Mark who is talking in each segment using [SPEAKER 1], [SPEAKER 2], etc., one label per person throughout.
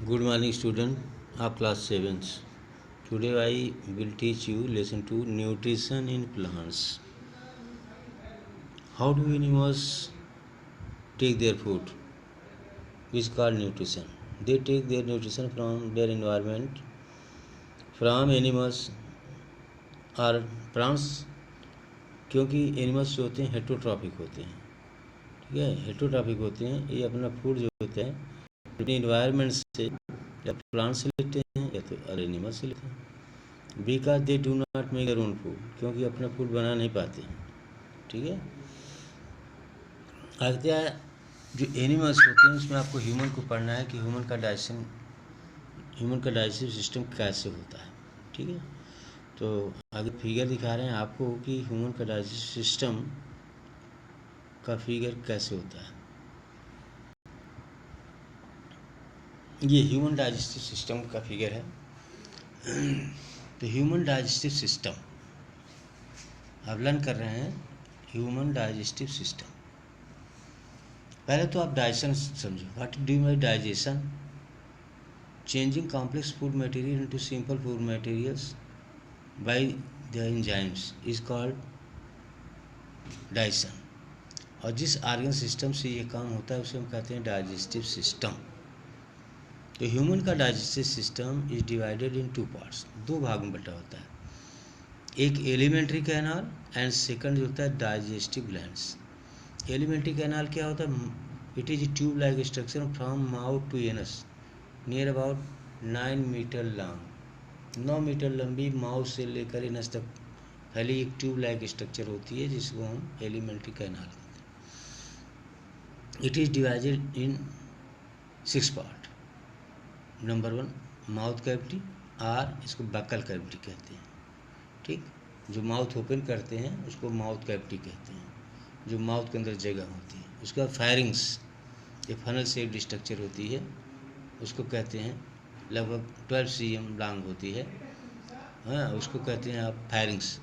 [SPEAKER 1] Good morning, student of class 7th. Today I will teach you lesson 2 nutrition in plants. How do animals take their food? Which is called nutrition. They take their nutrition from their environment, from animals और plants, क्योंकि animals जो होते हैं heterotrophic होते हैं. ठीक है, heterotrophic होते हैं. ये अपना फूड जो होता है अपने इन्वायरमेंट से या प्लांट से लेते हैं या तो अदर एनिमल से लेते हैं. Because they do not make their own food, क्योंकि अपना फूड बना नहीं पाते हैं. ठीक है, आगे जो एनिमल्स होते हैं उसमें आपको ह्यूमन को पढ़ना है कि ह्यूमन का डाइजेस्टिव सिस्टम कैसे होता है. ठीक है, तो आगे फिगर दिखा रहे हैं आपको कि ह्यूमन का डाइजेस्टिव सिस्टम का फिगर कैसे होता है. ये ह्यूमन डाइजेस्टिव सिस्टम का फिगर है. तो ह्यूमन डाइजेस्टिव सिस्टम आप लर्न कर रहे हैं. ह्यूमन डाइजेस्टिव सिस्टम, पहले तो आप डाइजेशन समझो. What do by digestion? Changing complex food material into simple food materials by the enzymes is called digestion. और जिस ऑर्गन सिस्टम से ये काम होता है उसे हम कहते हैं डाइजेस्टिव सिस्टम. तो ह्यूमन का digestive system is divided in 2 parts. 2 भाग में बटा होता है. एक एलिमेंट्री कैनाल एंड सेकंड जो होता है डाइजेस्टिव ग्लैंड्स. एलिमेंट्री कैनाल क्या होता है? It is tube like structure from mouth to anus near about 9 metre long. 9 metre लंबी माउथ से लेकर एनस तक फैली एक ट्यूब लाइक स्ट्रक्चर होती है जिसको हम एलिमेंट्री कैनाल कहते हैं. It is divided in 6 part. Number 1 mouth cavity, और इसको बकल कैविटी कहते हैं. ठीक, जो माउथ ओपन करते हैं उसको माउथ कैविटी कहते हैं, जो माउथ के अंदर जगह होती है. उसके बाद फायरिंग्स, ये फनल शेप्ड स्ट्रक्चर होती है, उसको कहते हैं लगभग 12 cm लॉन्ग होती है. हाँ, उसको कहते हैं आप फायरिंग्स.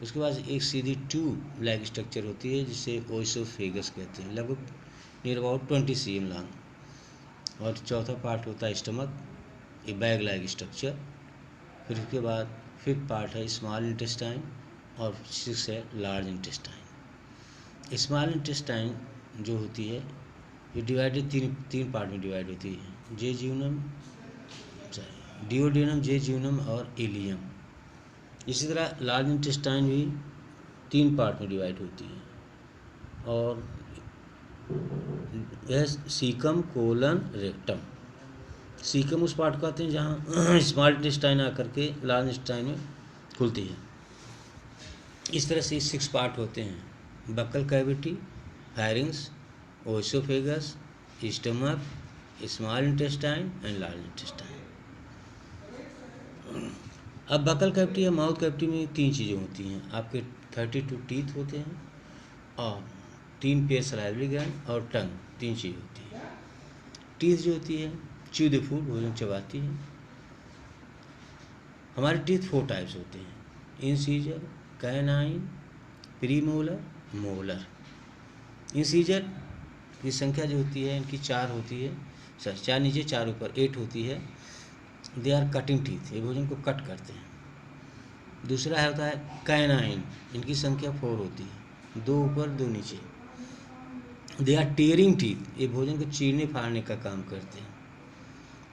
[SPEAKER 1] उसके बाद एक सीधी ट्यूब लाइक स्ट्रक्चर होती है जिसे ओइसोफेगस कहते हैं, लगभग नियर अबाउट 20 cm लॉन्ग. और चौथा पार्ट होता है स्टमक, ये बैग लाइक स्ट्रक्चर. फिर उसके बाद 5th पार्ट है स्मॉल इंटेस्टाइन और 6 है लार्ज इंटेस्टाइन. स्मॉल इंटेस्टाइन जो होती है ये डिवाइडेड तीन पार्ट में डिवाइड होती है. जेजुनम, डिओडेनम, जेजुनम और इलियम. इसी तरह लार्ज इंटेस्टाइन भी 3 पार्ट में डिवाइड होती है. और यह सीकम, कोलन, रेक्टम. सीकम उस पार्ट को आते हैं जहाँ स्मॉल इंटेस्टाइन आकर के लार्ज इंटेस्टाइन में खुलती है. इस तरह से 6 पार्ट होते हैं: buccal cavity, firings, oesophagus, stomach, small intestine and large intestine. अब बकल कैविटी या माउथ कैविटी में 3 चीज़ें होती हैं. आपके 32 टीथ होते हैं और 3 पेयर सलाइवरी ग्लैंड और टंग, 3 चीज़ होती है. टीथ जो होती है च्यू द फूड, भोजन चबाती है. हमारे टीथ 4 टाइप्स होते हैं: incisor, canine, premolar, molar. Incisor की संख्या जो होती है इनकी 4 होती है. 4 नीचे 4 ऊपर, 8 होती है. दे आर कटिंग टीथ, ये भोजन को कट करते हैं. दूसरा होता है कैनाइन, इनकी संख्या 4 होती है, 2 ऊपर 2 नीचे. दे आर टेयरिंग टीथ, ये भोजन को चीरने फाड़ने का काम करते हैं.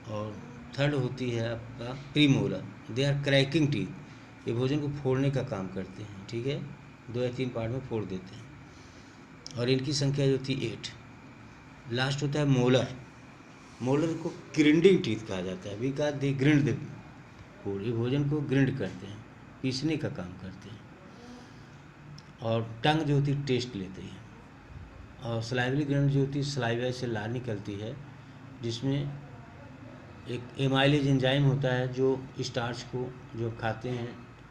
[SPEAKER 1] और थर्ड होती है आपका premolar, they are cracking teeth, ये भोजन को फोड़ने का काम करते हैं. ठीक है, 2 या 3 पार्ट में फोड़ देते हैं और इनकी संख्या जो होती है 8. लास्ट होता है मोलर. मोलर को ग्रिंडिंग टीथ कहा जाता है, because they grind the food, ये भोजन को ग्रिंड करते हैं, पीसने का काम करते हैं. और टंग जो होती है टेस्ट लेती है. और सलाइवरी ग्लैंड जो होती है सलाइवा से लार निकलती है, जिसमें एक एमाइलेज एंजाइम होता है जो स्टार्च को, जो खाते हैं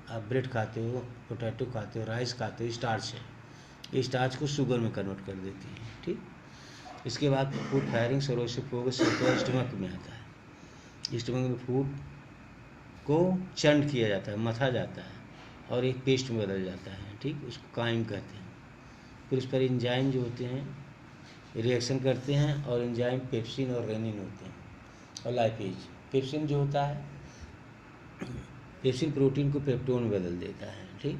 [SPEAKER 1] आप, ब्रेड खाते हो, पोटैटो खाते हो, राइस खाते हो, स्टार्च है, ये स्टार्च को शुगर में कन्वर्ट कर देती है. ठीक, इसके बाद फूड फायरिंग्स और ओइसोफेगस स्टमक में आता है. स्टमक में फूड को चंड किया जाता है, मथा जाता है और एक पेस्ट में बदल जाता है. ठीक, उसको काइम कहते हैं. फिर उस पर एंजाइम जो होते हैं रिएक्शन करते हैं और एंजाइम पेप्सिन और रेनिन होते हैं। और लाइपेज, पेप्सिन जो होता है, पेप्सिन प्रोटीन को पेप्टोन में बदल देता है, ठीक।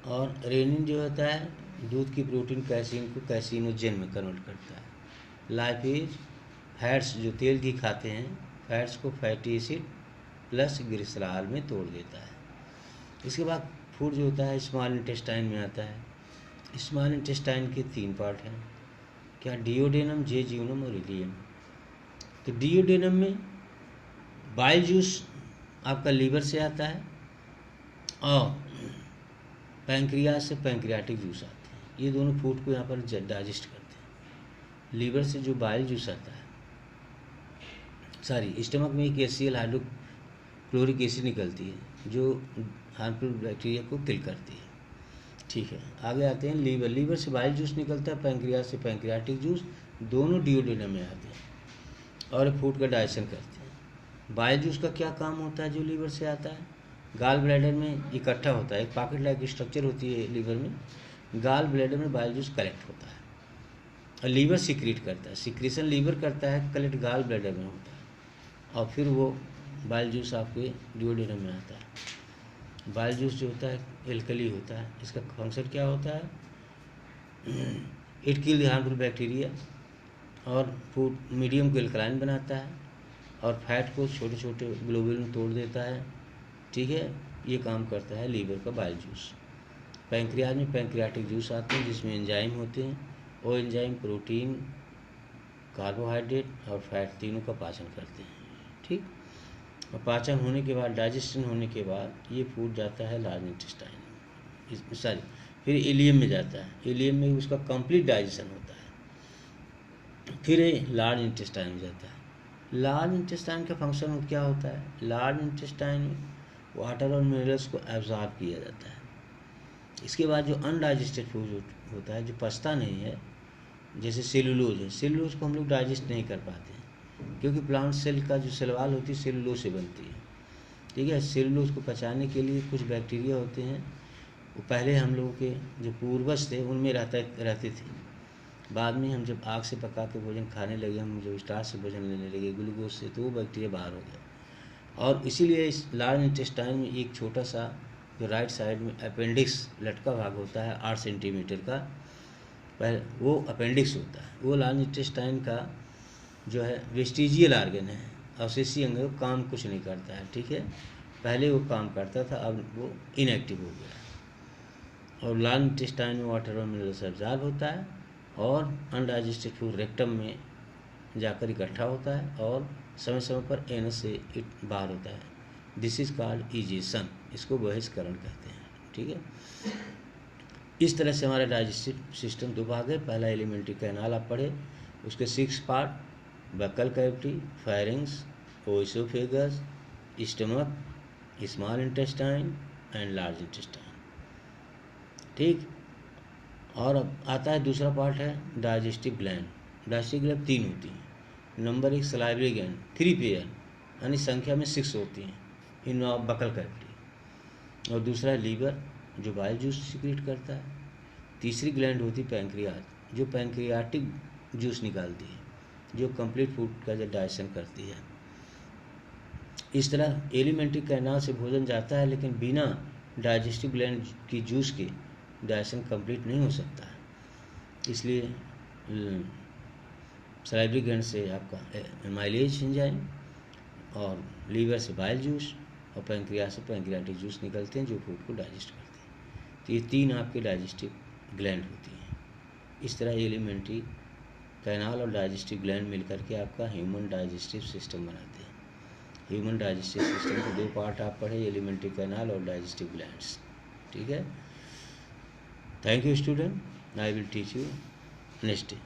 [SPEAKER 1] और रेनिन जो होता है दूध की प्रोटीन कैसीन को कैसिनोजेन में कन्वर्ट करता है। लाइपेज फैट्स, जो तेल घी खाते हैं, फैट्स को फैटी एसिड प्लस ग्लिसरॉल में तोड़ देता है। इसके बाद फूड जो होता है स्मॉल इंटेस्टाइन में आता है। स्मॉल इंटेस्टाइन के 3 पार्ट हैं, क्या, डिओडेनम, जेजुनम और इलियम। तो डिओडेनम में बाइल जूस आपका लीवर से आता है और पैंक्रियाज से पैंक्रियाटिक जूस आते हैं। ये दोनों फूड को यहाँ पर डाइजेस्ट करते हैं। लीवर से जो बाइल जूस आता है, स्टमक में एक एचसीएल हाइड्रोक्लोरिक एसिड निकलती है जो हार्मफुल बैक्टीरिया को किल करती है, ठीक है। आगे आते हैं लीवर। लीवर से बाइल जूस निकलता है, पैंक्रियाज से पैंक्रियाटिक जूस, दोनों डिओडेनम में आते हैं और फूड का डाइजेशन करते हैं। बाइल जूस का क्या काम होता है जो लीवर से आता है, गाल ब्लैडर में इकट्ठा होता है, एक पॉकेट लाइक स्ट्रक्चर होती है लीवर में, गाल ब्लैडर में बाइल जूस कलेक्ट होता है और लीवर सिक्रीट करता है। सिक्रीशन लीवर करता है, कलेक्ट गाल ब्लैडर में होता है और फिर वो बाइल जूस आपके डिओडेनम में आता है। बाइल जूस जो होता है एल्कली होता है, इसका फंक्शन क्या होता है, it kill the harmful bacteria और फूड मीडियम को एल्कलाइन बनाता है और फैट को छोटे छोटे ग्लोबुल में तोड़ देता है, ठीक है। ये काम करता है लीवर का बाइल जूस। पैंक्रियाज में पैंक्रियाटिक जूस आते हैं जिसमें एंजाइम होते हैं, वो एंजाइम प्रोटीन, कार्बोहाइड्रेट और फैट तीनों का पाचन करते हैं, ठीक। और पाचन होने के बाद, डाइजेशन होने के बाद ये फूड जाता है लार्ज इंटेस्टाइन, फिर इलियम में जाता है। इलियम में उसका कंप्लीट डाइजेशन होता है, फिर ये लार्ज इंटेस्टाइन में जाता है। लार्ज इंटेस्टाइन का फंक्शन क्या होता है, लार्ज इंटेस्टाइन में वाटर और मिनरल्स को एब्जॉर्ब किया जाता है। इसके बाद जो अनडाइजेस्टेड फूड होता है, जो पचता नहीं है, जैसे सेलुलोज है, सेलुलोज को हम लोग डाइजेस्ट नहीं कर पाते हैं क्योंकि प्लांट सेल का जो सेल वॉल होती है सेलुलोज से बनती है, ठीक है। सेलुलोज को पचाने के लिए कुछ बैक्टीरिया होते हैं, वो पहले हम लोगों के जो पूर्वज थे उनमें रहते थे। बाद में हम जब आग से पका के भोजन खाने लगे, हम जब स्टार्च से भोजन लेने लगे ग्लूकोज से, तो वो बैक्टीरिया बाहर हो गया। और इसीलिए इस लार्ज इंटेस्टाइन में एक छोटा सा जो राइट साइड में अपेंडिक्स लटका भाग होता है 8 सेंटीमीटर का, पहले वो अपेंडिक्स होता है। वो लार्ज इंटेस्टाइन का जो है वेस्टिजियल आर्गन है, अवशेषीय अंग, काम कुछ नहीं करता है, ठीक है। पहले वो काम करता था, अब वो इनएक्टिव हो गया। और लार्ज इंटेस्टाइन में वाटर और मिनरल्स एब्जॉर्ब होता है और अनडाइजेस्टेड फूड रेक्टम में जाकर इकट्ठा होता है और समय समय पर एनस से बाहर होता है। दिस इज कॉल्ड इजेशन, इसको बहिष्करण कहते हैं, ठीक है। इस तरह से हमारा डाइजेस्टिव सिस्टम 2 भाग है। पहला एलिमेंट्री कैनाल आप पढ़े, उसके 6 part, buccal cavity, firings, oesophagus, stomach, small intestine and large intestine, ठीक। और अब आता है दूसरा पार्ट है डाइजेस्टिव ग्लैंड। डाइजेस्टिव ग्लैंड 3 होती हैं। नंबर 1 सलाइवरी ग्लैंड, 3 पेयर, यानी संख्या में 6 होती हैं इन बक्कल कैविटी। और दूसरा है लीवर जो बाइल जूस सिक्रीट करता है। तीसरी ग्लैंड होती पैंक्रियाज जो पैंक्रियाटिक जूस निकालती है, जो कंप्लीट फूड का जो डाइजेशन करती है। इस तरह एलिमेंट्री कैनाल से भोजन जाता है, लेकिन बिना डाइजेस्टिव ग्लैंड की जूस के डाइजेशन कंप्लीट नहीं हो सकता है। इसलिए सलाइवरी ग्लैंड से आपका माइलेज एंजाइम और लीवर से बाइल जूस और पैंक्रियाज से पैंक्रियाटिक जूस निकलते हैं जो फूड को डाइजेस्ट करते हैं। तो ये 3 आपके डाइजेस्टिव ग्लैंड होती हैं। इस तरह एलिमेंट्री कैनाल और डाइजेस्टिव ग्लैंड मिलकर के आपका ह्यूमन डाइजेस्टिव सिस्टम बनाते हैं। ह्यूमन डाइजेस्टिव सिस्टम के 2 पार्ट आप पढ़े, एलिमेंट्री कैनाल और डाइजेस्टिव ग्लैंड्स, ठीक है। Thank you student, I will teach you next day.